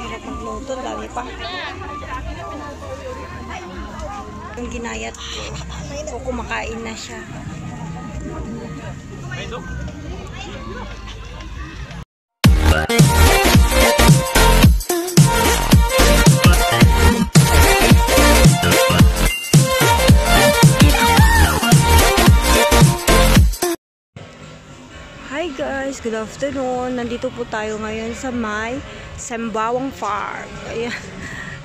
Hirap magluto, dami pa. Yung ginayat ko, o kumakain na siya. Hi guys, good afternoon. Nandito po tayo ngayon sa may Sembawang Farm. Ayan,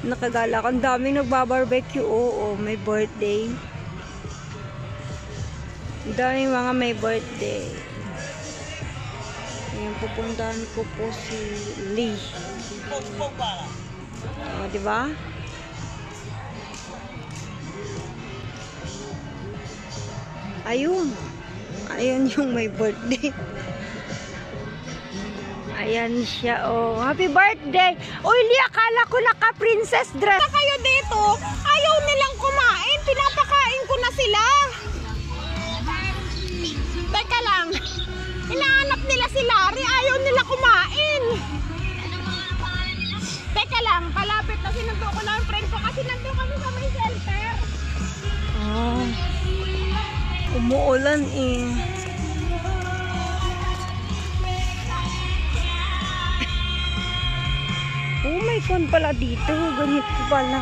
nakagala ko. Ang dami nagbabarbecue. Oo, may birthday. Ang dami mga may birthday. Ayan, pupuntahan ko po si Lee. O, diba? Ayun. Ayun yung may birthday. Ayan siya, oh. Happy birthday! Uy, Lee, akala ko naka-princess dress. Kayo dito, ayaw nilang kumain. Pinapakain ko na sila. Teka lang. Hinahanap nila si Larry. Ayaw nila kumain. Teka lang, palapit na sinundo ko lang ang friend ko kasi nandun kami sa may shelter. Oh. Umuulan eh. Oh, may fun pala dito. Ganito pala.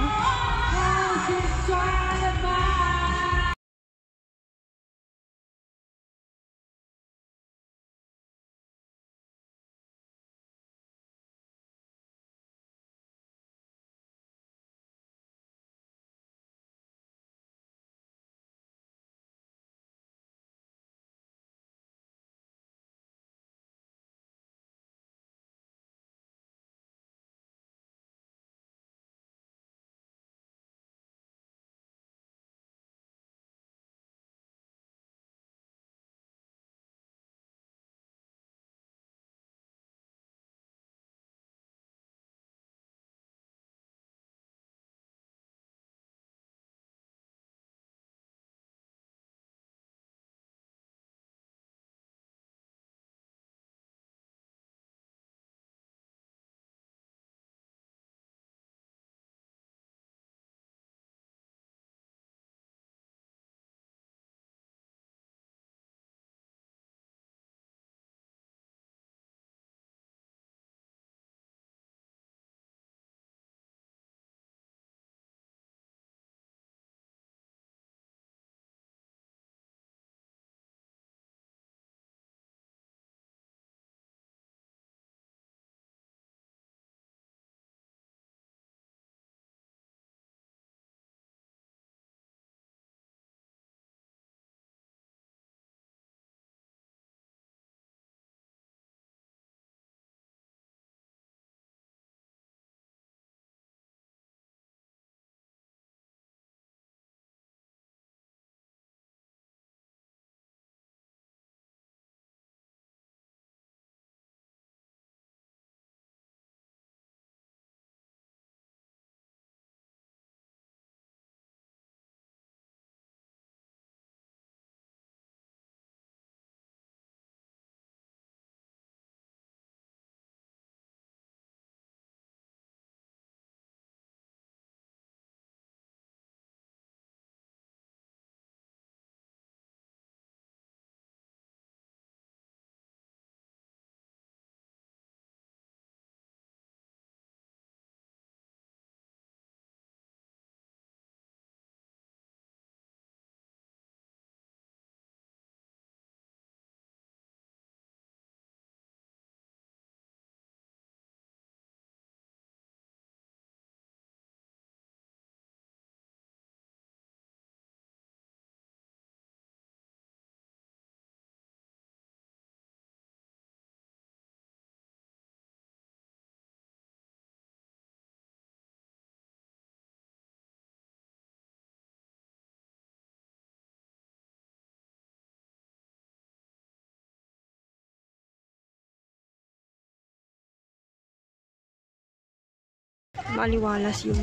Maliwalas yung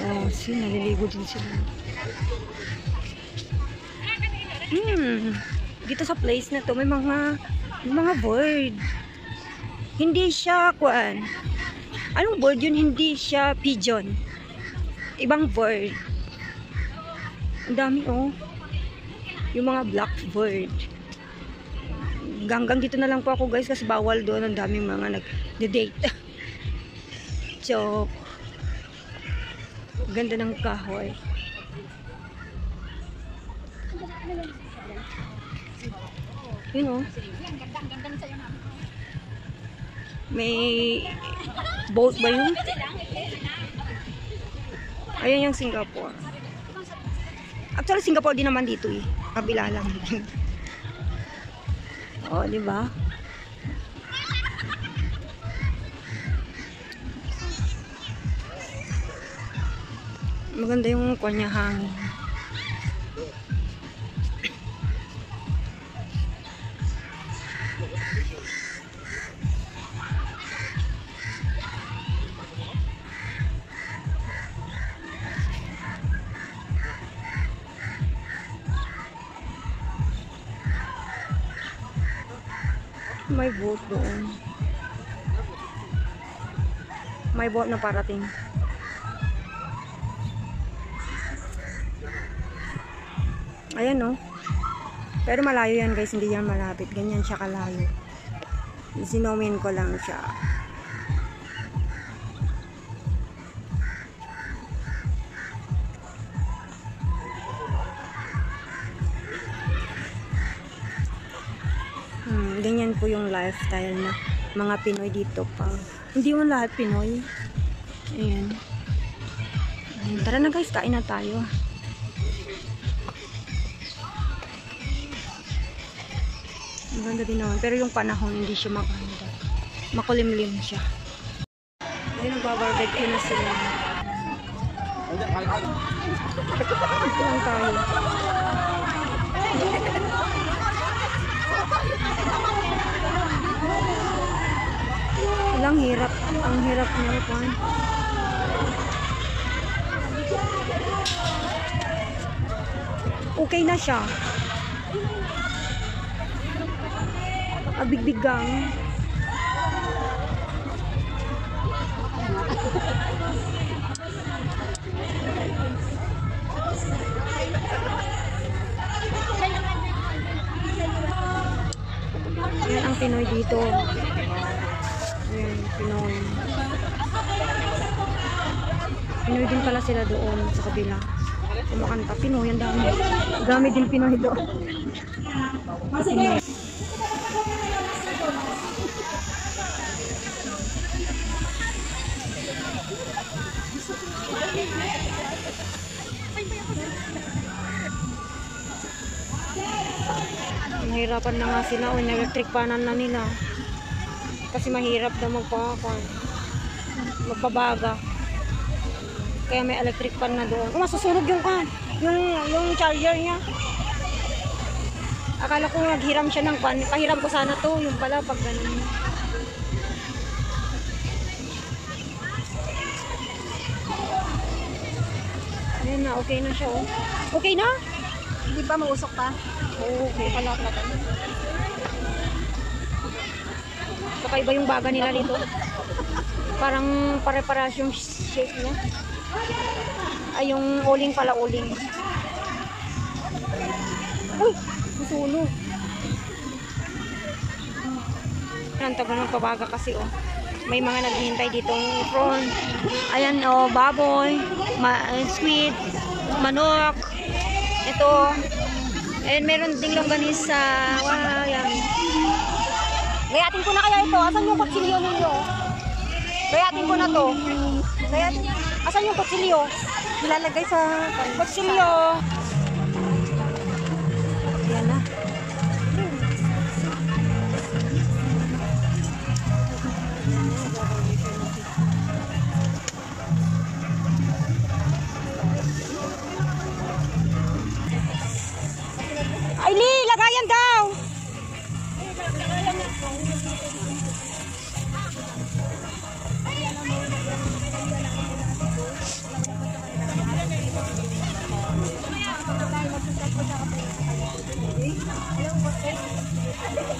oh, see, naliligo din sila. Dito sa place na to may mga bird. Hindi siya kuan. Anong bird yun? Hindi siya pigeon. Ibang bird. Ang dami oh. Yung mga blackbird. Hanggang dito na lang po ako guys kasi bawal doon. Ang daming mga nag-date. So, ganda ng kahoy. Yun oh. May boat ba yun? Ayan yung Singapore. Actually, Singapore din naman dito eh. Kabila lang. Oh, di ba? Maganda yung kanya hangin. May boat doon. May boat na parating. Ayan no. Pero malayo yan guys, hindi yan malapit. Ganyan siya kalayo. Sinomin ko lang siya. Ganyan po yung lifestyle na mga Pinoy dito pa. Hindi mo lahat Pinoy. Ayan. Tara na guys, kain na tayo. Maganda din naman. Pero yung panahon, hindi siya maganda. Makulimlim siya. Ay, nagbabarbecue na sila. Ito lang tayo. Ang hirap. Ang hirap niya ito. Okay na siya. Abig-bigang. Yan ang Pinoy dito. Ayan, Pinoy. Pinoy din pala sila doon sa kabila. Kumakanta. Pinoy, ang dami. Dami din Pinoy doon. Pinoy. Mahirapan na nga sila o electric panan na nila kasi mahirap daw magpabaga kaya may electric pan na doon. Masusunog yung pan yung charger niya. Akala ko naghiram siya ng pan, pahiram ko sana to, yung pala pag ganun. Ayan na, okay na siya oh. Okay na? Hindi pa mausok pa? Oo, okay. Palak-lakan. Kakaiba yung baga nila dito. Parang pare-paras yung shape niya. Ay, yung uling pala, uling. Uy! Masulo. Ang tagal ng pabaga kasi, oh. May mga naghihintay ditong prawn. Ayan, oh, baboy, squid, manok. Ito. And meron ding longganisa. Wow, yan. Gayatin ko na kaya ito. Asan yung kutsilyo ninyo? Gayatin ko na to. Gayatin. Asan yung kutsilyo? Nilalagay sa kutsilyo. Yan na. Aili, lagayan daw.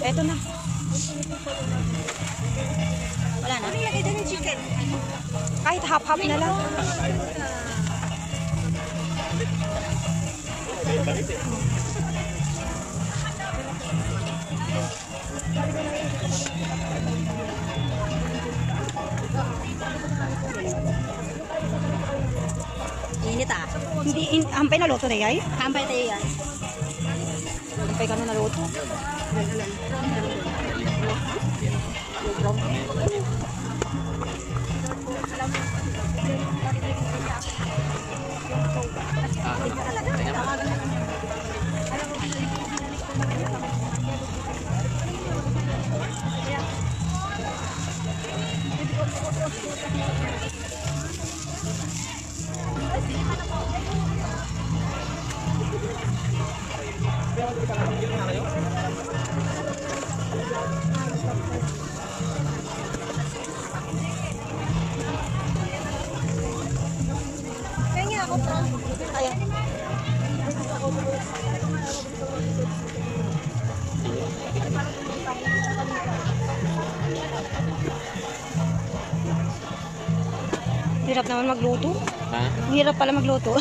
Eto na. Wala na. Lagay din yung chicken. Kahit half-half na lang. Init ah. Hindi, hampay na luto na yay? Kampay tayo yan. Hampay ka na luto. Kaya ako pa. Ayan. Hirap naman magluto. Ha? Hirap pala magluto.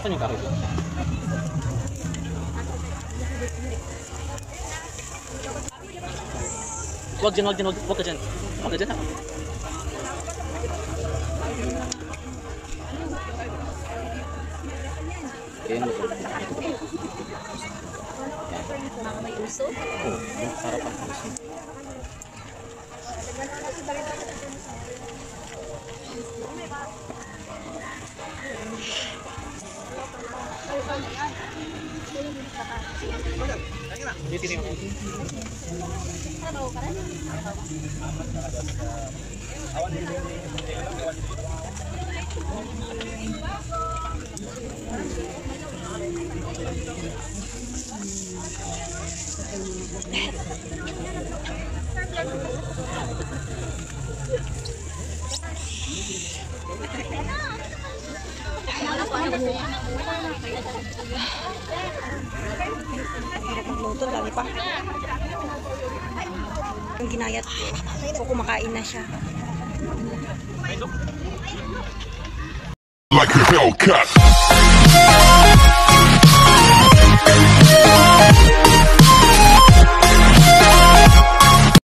Saan yung kahoy? Wag dyan, wag dyan, wag ka dyan. Wag ka dyan ha. Ayan mo. Mga may uso. Oo, yung sarap ang puso. Hirap magluto, dami pa. Yung ginayat. So, kumakain na siya. Like a Hellcat.